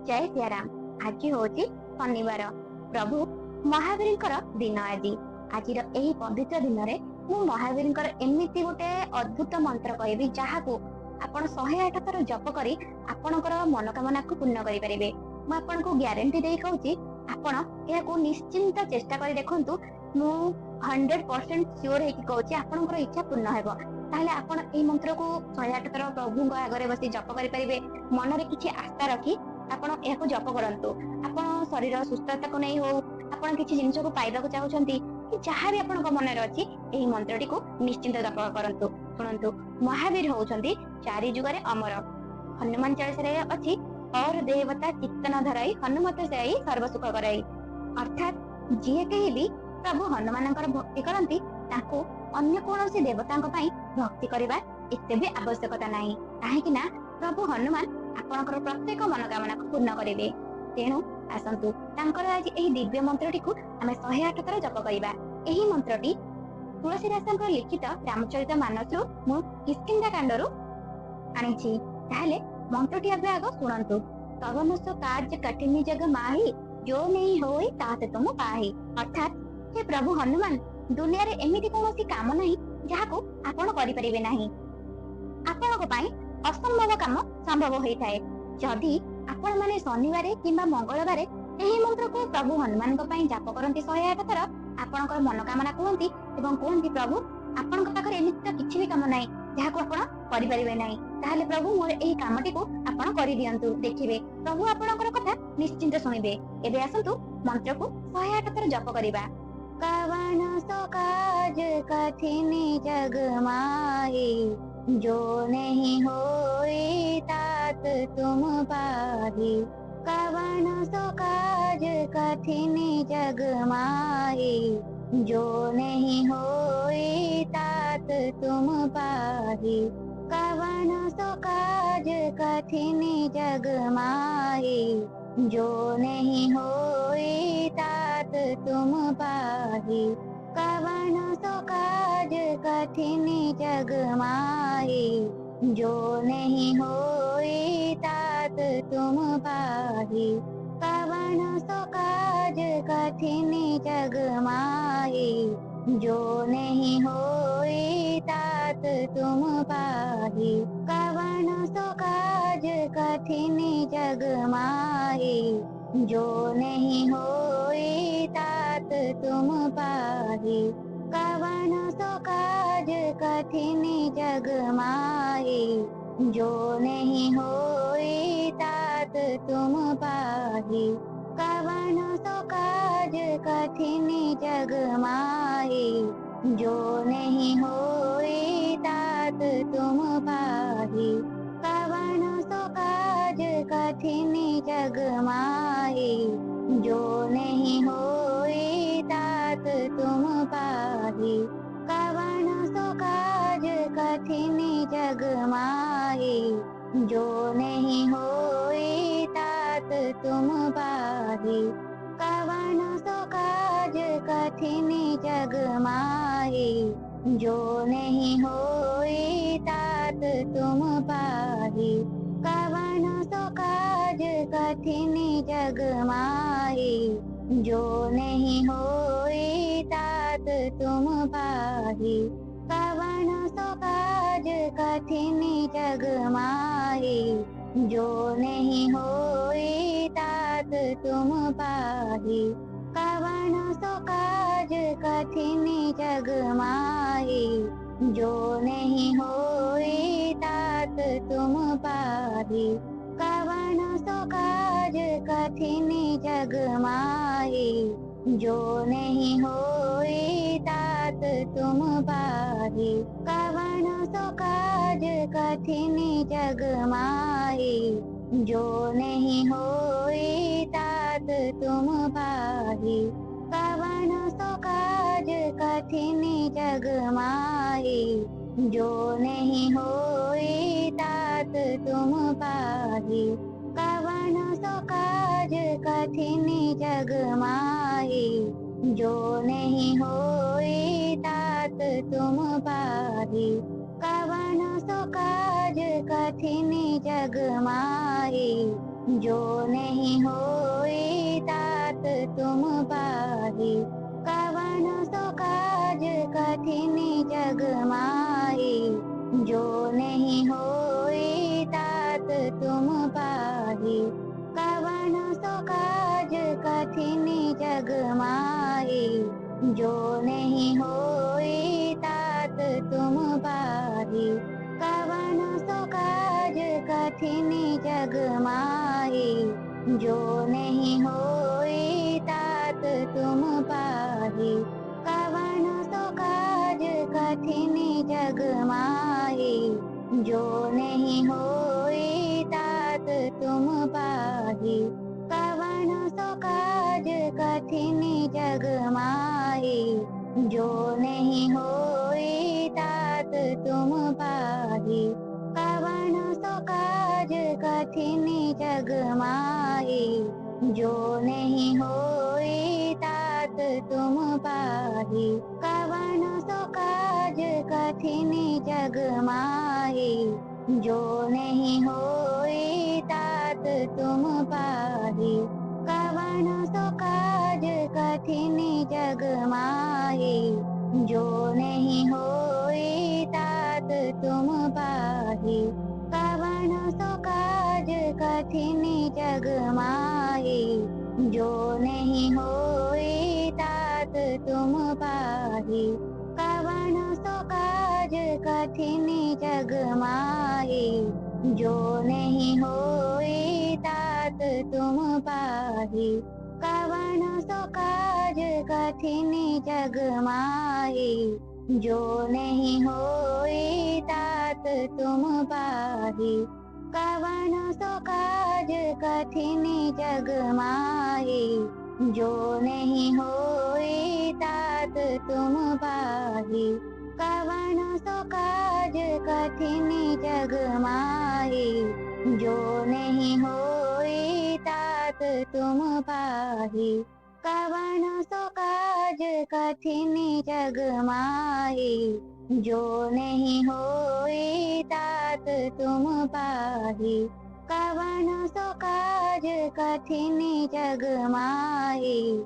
जय सियाराम। आज हूँ शनिवार, प्रभु महावीर दिन। आज यही पवित्र दिन में मु महावीर एमती गोटे अद्भुत मंत्र कहबी जहाँ को आपण 108 थर जप करी आपणकर मनोकामना को पूर्ण करें। मुझे ग्यारंटी दे कहूँ आपण यह निश्चिंत चेष्टा कर देखु। मु 100% श्योर है कहूँ आपणकर इच्छा पूर्ण हो। ताहले आपण एही मंत्र को 108 थर प्रभु आगे बसी जप करें। मन में किसी आस्था रखी आपण यह जप करंतु। आपण शरीर सुस्थता को नहीं हो, आपण किसी जिनिस को पाइबा चाहूछंती कि जहाँ भी आपण मन में अच्छी यही मंत्रटी को निश्चिंत जप करंतु। शुणंतु, महावीर होउछंती चारि जुगरे अमर। हनुमान चालीसा अच्छी और देवता चित्तन धराई हनुमत से सर्व सुख कराई। अर्थात जी कहीं भी प्रभु हनुमान भक्ति करती अन्य कौन देवता भक्ति करने एते भी आवश्यकता नहीं। कहीं प्रभु हनुमान आपणकर प्रत्येक मनोकामना को पूर्ण करेंगे। तेणु आसतु आज यही दिव्य मंत्रटी को आम 108 थर जप करवा। यही मंत्रटी तुलसीदास लिखित रामचरित मानस किष्किंधा कांडरू आनी। ताहले मंत्रटी आग शुणु। तवनस कार्य कठिन जग माही, जो नहीं होई ताते तुम पाही। अर्थात हे प्रभु हनुमान, दुनिया रे एमिति कोनोसी काम नहीं जहाँ को आपण करि परिबे नहीं। आपणक पई असंभव काम संभव होता है। जदि आपण माने शनिवार किंबा मंगलवार यही मंत्र को प्रभु हनुमान जाप करती 108 थर आपणकर मनोकामना कहती एवं कहती प्रभु आपण पाखरे एमिति किछि भी काम नहीं जहाँ को आपण करि परिबे नहीं। ताहले प्रभु मोर एही कामटी को आपण करि दियंतु। देखिबे प्रभु आपणकर कथा निश्चिंत सुनिबे। एबे आसंतु मंत्र को 108 थर जप करिबा। कवन सो काज कठिन जग माही, जो नहीं होई तात तुम पाही। कवन सो काज कठिन जग माही, जो नहीं होई तात तुम पाही। कवन सो काज कठिन जग माही, जो नहीं होई तात तुम पाही। कवन सो काज कठिन जग माही, जो नहीं होई तात तुम पाही। कवन सो काज कठिन जग माही, जो नहीं होई तात तुम पाही। कवन सो काज कठिन जग माही, जो नहीं होई तात तुम पाही। कवन सो काज कठिन जग माही, जो नहीं होई तात तुम पाही। कवन सो काज कठिन जग माही, जो नहीं होई तात तुम पाही। कवन सो काज कठिन जग माही, जो नहीं होई तात तुम पाही। कवन सो काज कठिन जग माही, जो नहीं होई तात तुम पाही। कवन सो काज कठिन जग माही, जो नहीं होई तात तुम पाही। कवन सो काज कठिन जग माही, जो नहीं होई तात तुम पाही। कवन सो काज कठिन जग माही, जो नहीं होई तात तुम पाही। कवन सो काज कठिन जग माही, जो नहीं होई तात तुम पाही। कवन सो काज कठिन जग माही, जो नहीं होई तात तुम पाही। कवन सो काज कठिन जग माही, जो नहीं होई तात तुम पाही। कवन सो काज कठिन जग माही, जो नहीं होई तात तुम पाही। कवन सो काज कठिन जग माही, जो नहीं होई तात तुम पाही। कवन सो काज कठिन जग माही, जो नहीं होई तात तुम पाही। कवन सो काज कठिन जग माही। जो नहीं होई तात तुम पाही। कवन सो काज कठिन जग माही। जो नहीं होई तात तुम पाही। कवन सो काज कठिन जग माही। जो नहीं होई तात तुम पाही। कवन सो काज कठिन जग माही। जो नहीं होई तात तुम पाही। कवन सो काज कठिन जग माही। जो नहीं होई तात तुम पाही। कवन सो काज कठिन जग माही। जो नहीं होई तात तुम पाही। कवन सो काज कठिन जग माही। जो नहीं होई तात तुम पाही। कवन सो काज कठिन जग माही। जो नहीं होई तात तुम पाही। कवन सो काज कठिन जग माही। जो नहीं होई तात तुम पाही। कवन सो काज कठिन जग माही। जो नहीं होई तात तुम पाही। कवन सो काज कठिन जग माही। जो नहीं होई तात तुम पाही। कवन सो काज कठिन जग माही। जो नहीं होई तात तुम पाही। कवन सो काज कठिन जग माही। जो नहीं होई तात तुम पाही। कवन सो काज कठिन जग माही। जो नहीं होई तात तुम पाही। कवन सो काज कठिन जग माही।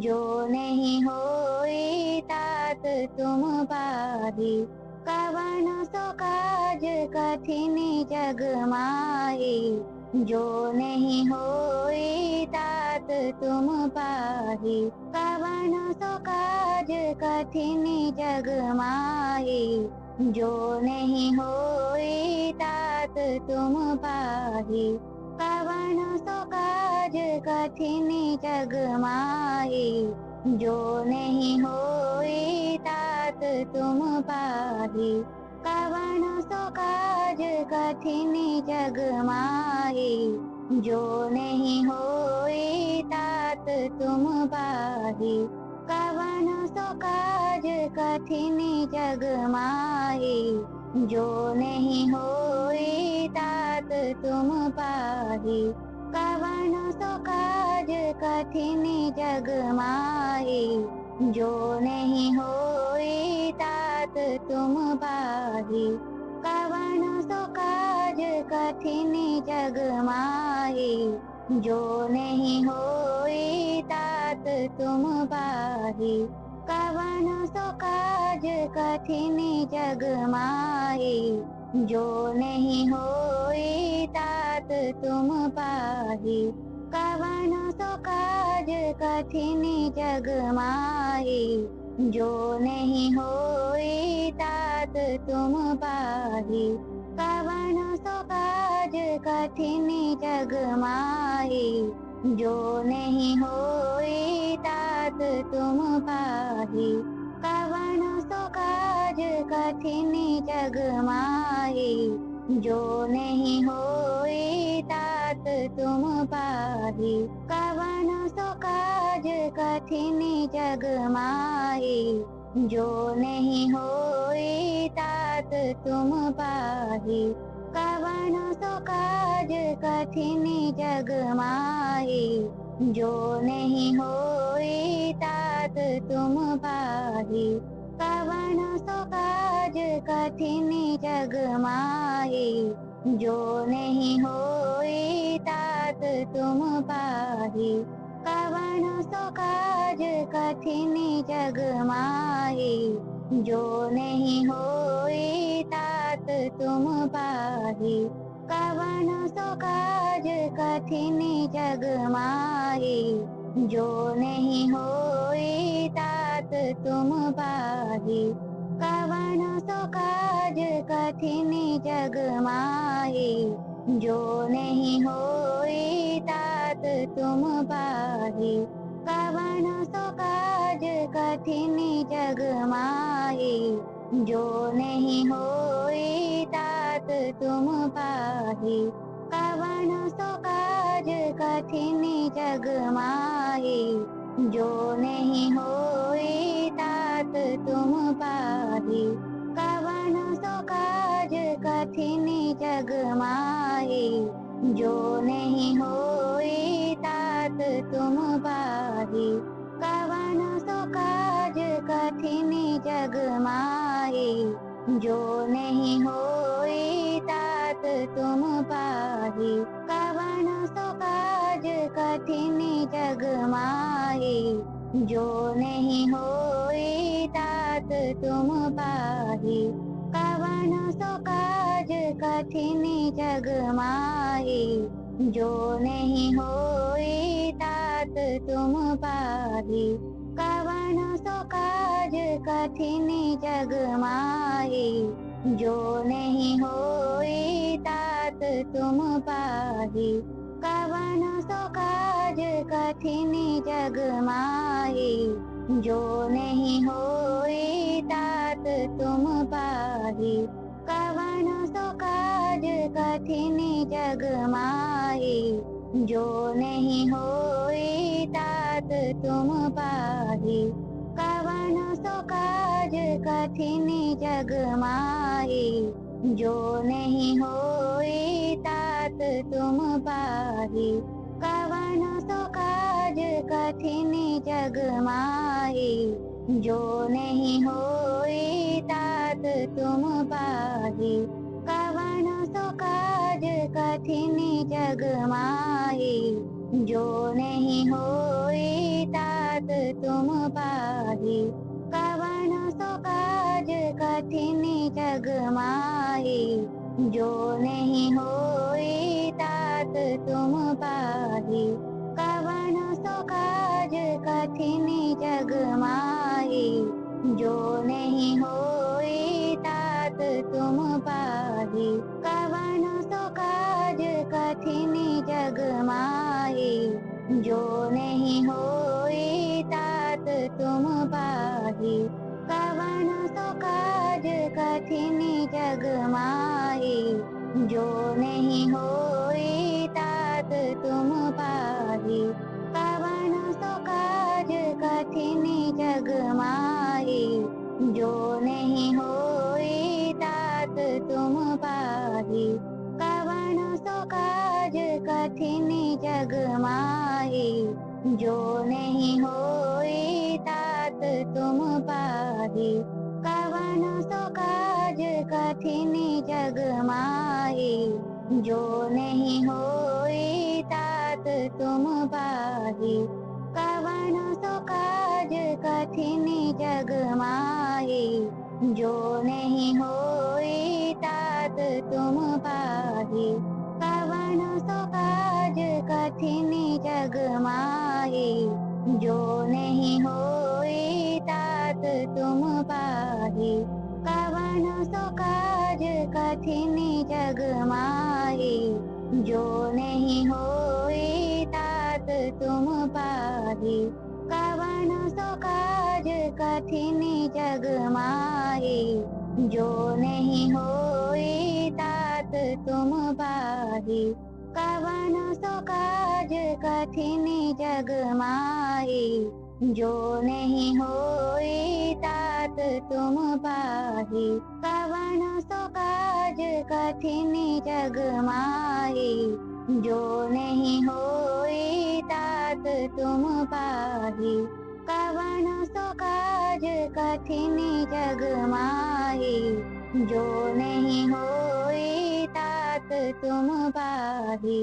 जो नहीं होई तात तुम पाही। कवन सो काज कठिन जग माही। जो नहीं होई तात तुम पाही। कवन सो काज कठिन जग माही। जो नहीं होई तात तुम पाही। कवन सो काज कठिन जग माही। जो नहीं होई तात तुम पाही। कवन सो काज कठिन जग माही। जो नहीं होई तात तुम पाही। कवन सो काज कठिन जग माही। जो नहीं होई तात तुम पाही। कवन सो काज कठिन जग माही। जो नहीं होई तात तुम पाही। कवन सो काज कठिन जग माही। जो नहीं होई तात तुम पाही। कवन सो काज कठिन जग माही। जो नहीं होई तात तुम पाही। कवन सो काज कठिन जग माही। जो नहीं होई तात तुम पाही। कवन सो काज कठिन जग माही। जो नहीं होई तात तुम पाही। कवन सो काज कठिन जग माही। जो नहीं होई तात तुम पाही। कवन सो काज कठिन जग माही। जो नहीं होई तात तुम पाही। कवन सो काज कठिन जग माही। जो नहीं होई तात तुम पाही। कवन सो काज कठिन जग माही। जो नहीं होई तात तुम पाहि। कवन सो काज कठिन जग माही, जो नहीं होई तात तुम पाहि। कवन सो काज कठिन जग माही, जो नहीं होई तात तुम पाहि। कवन सो काज कठिन जग माही, जो नहीं होई तात तुम पाहि। कवन सो काज कठिन जग माही, जो नहीं होई तात तुम पाहि। कवन सो काज कठिन जग माही, जो नहीं होई तात तुम पाहि। कवन सो काज कठिन जग माही, जो नहीं होई तात तुम पाहि। कवन सो काज कठिन जग माही, जो नहीं होई तात तुम पाहि। कवन सो काज कठिन जग माही, जो नहीं होई तात तुम पाहि। कवन सो काज कठिन जग माही, जो नहीं होई तात तुम पाहि। कवन सो काज कठिन जग माही, जो नहीं होई तात तुम पाहि। कवन सो काज कठिन जग माही, जो नहीं होई तात तुम पाहि। कवन सो काज कठिन जग माही, जो नहीं होई तात तुम पाहि। कवन सो काज कठिन जग माही, जो नहीं होई तात तुम पाहि। कवन सो काज कठिन जग माही, जो नहीं होई तात तुम पाहि। कवन सो काज कठिन जग माही, जो नहीं होई तात तुम पाहि। कवन सो काज कठिन जग माही, जो नहीं होई तात तुम पाहि। कवन सो काज कठिन जग माही, जो नहीं होई तात तुम पाहि। कवन सो काज कठिन जग माही, जो नहीं होई तात तुम पाहि। कवन सो काज कठिन जग माही, जो नहीं होई तात तुम पाहि। कवन सो काज कठिन जग माही, जो नहीं होई तात तुम पाहि। कवन सो काज कठिन जग माही, जो नहीं होई तात तुम पाहि। कवन सो काज कठिन जग माही, जो नहीं होई तात तुम पाहि। कवन सो काज कठिन जग माही, जो नहीं होई तात तुम पाहि। कवन सो काज कठिन जग माही, जो नहीं होई तात तुम पाहि। कवन सो काज कठिन जग माही, जो नहीं होई तात तुम पाहि। कवन सो काज कठिन जग माही, जो नहीं होई तात तुम पाहि। कवन सो काज कठिन जग माही, जो नहीं होई तात तुम पाहि। कवन सो काज कठिन जग माही, जो नहीं होई तात तुम पाहि। कवन सो काज कठिन जग माही, जो नहीं होई तात तुम पाहि।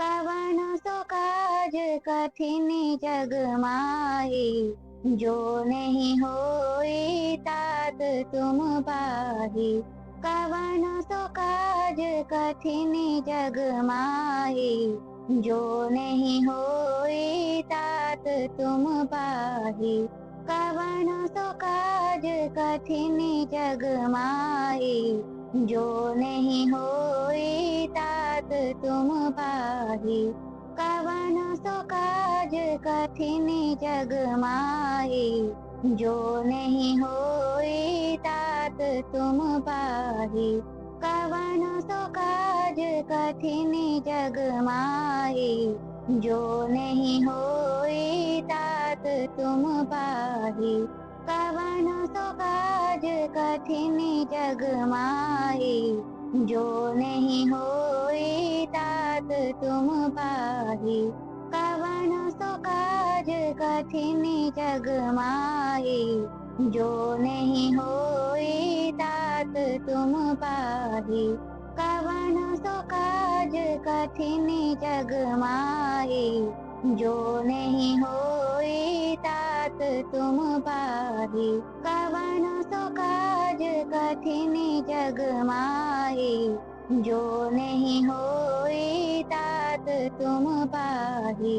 कवन सो काज कठिन जग माही, जो नहीं होई तात तुम पाही। कवन सो काज कठिन जग माही, जो नहीं होई तात तुम पाही। कवन सो काज कठिन जग माही, जो नहीं होई तात तुम पाही। कवन सो काज कठिन जग माही, जो नहीं होई तात तुम पाही। कवन सो काज कठिन जग माही, जो नहीं होई तात तुम पाही। कवन सो काज कठिन जग माही, जो नहीं होई तात तुम पाही। कवन सो काज कठिन जग माही, जो नहीं होई तात तुम पाही। कवन सो काज कठिन जग माही, जो नहीं होई तात तुम पाही। कवन सो काज कठिन जग माही, जो नहीं होई तात तुम पाही।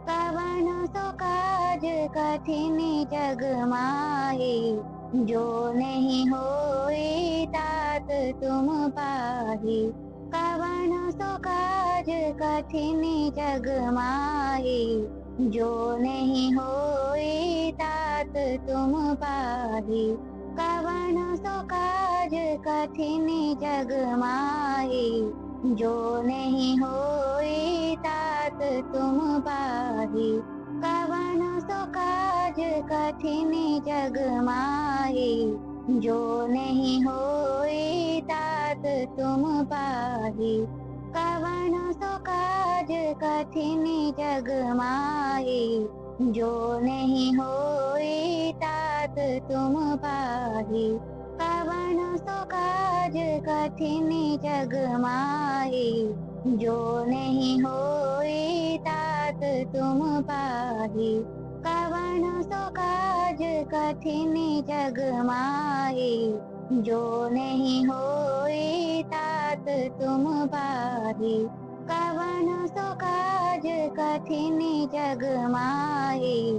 कवन सो काज कठिन जग माही, जो नहीं होई तात तुम पाही। कवन सो काज कठिन जग माही, जो नहीं होई तात तुम पाही। कवन सो काज कठिन जग माही, जो नहीं होई तात तुम पाही। कवन सो काज कठिन जग माही, जो नहीं होई तात तुम पाही। कवन सो काज कठिन जग माही, जो नहीं होई तात तुम पाही। कवन सो काज कठिन जग माही, जो नहीं होई तात तुम पाही। कवन सो काज कठिन जग माही, जो नहीं होई तात तुम पाही। कवन सो काज कठिन जग माही,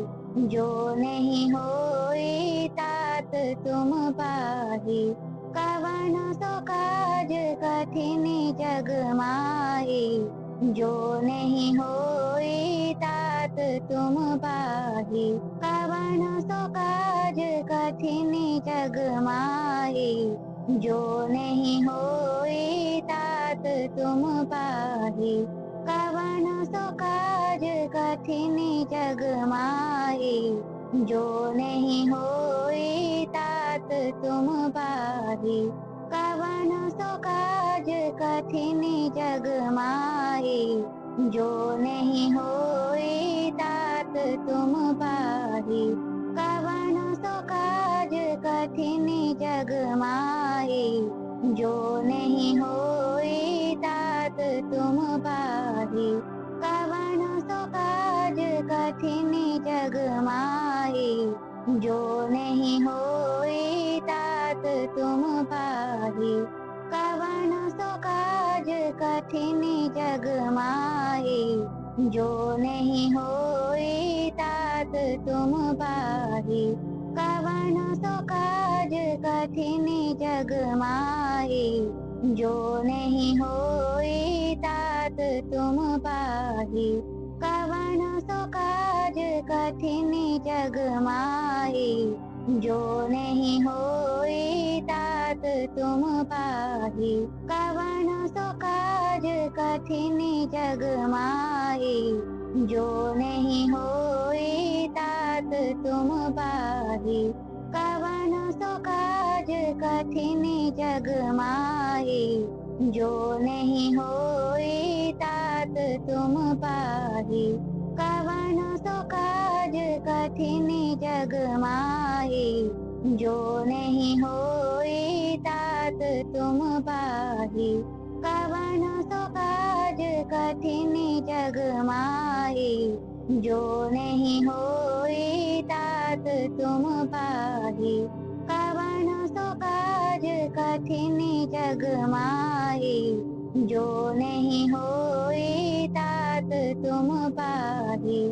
जो नहीं होई तात तुम पाही। कवन सो काज कठिन जग माही, जो नहीं होई तात तुम पाही। कवन सो काज कठिन जग माही, जो नहीं होई तात तुम पाही। कवन सो काज कठिन जग माही, जो नहीं होई तात तुम पाही। कवन सो काज कठिन जग माही, जो नहीं होई तात तुम पाही। कवन सो काज कठिन जग माही, जो नहीं होई तात तुम पाही। कवन सो काज कठिन जग माही, जो नहीं होई तात तुम पाही। कवन सो काज कठिन जग माही, जो नहीं होई तात तुम पाही। कवन सो काज कठिन जग माही, जो नहीं होई तात तुम पाही। कवन सो काज कठिन जग माही, जो नहीं होई तात तुम पाही। कवन सो काज कठिन जग माही, जो नहीं होई तात तुम पाही। कवन सो काज कठिन जग माही, जो नहीं होई तात तुम पाही। कवन सो काज कठिन जग माही, जो नहीं होई तात तुम पाही। कवन कवन सो काज कठिन जग माही, जो नहीं होए तात तुम पाही। कवन सो काज कठिन जग माही, जो नहीं होए तात तुम पाही।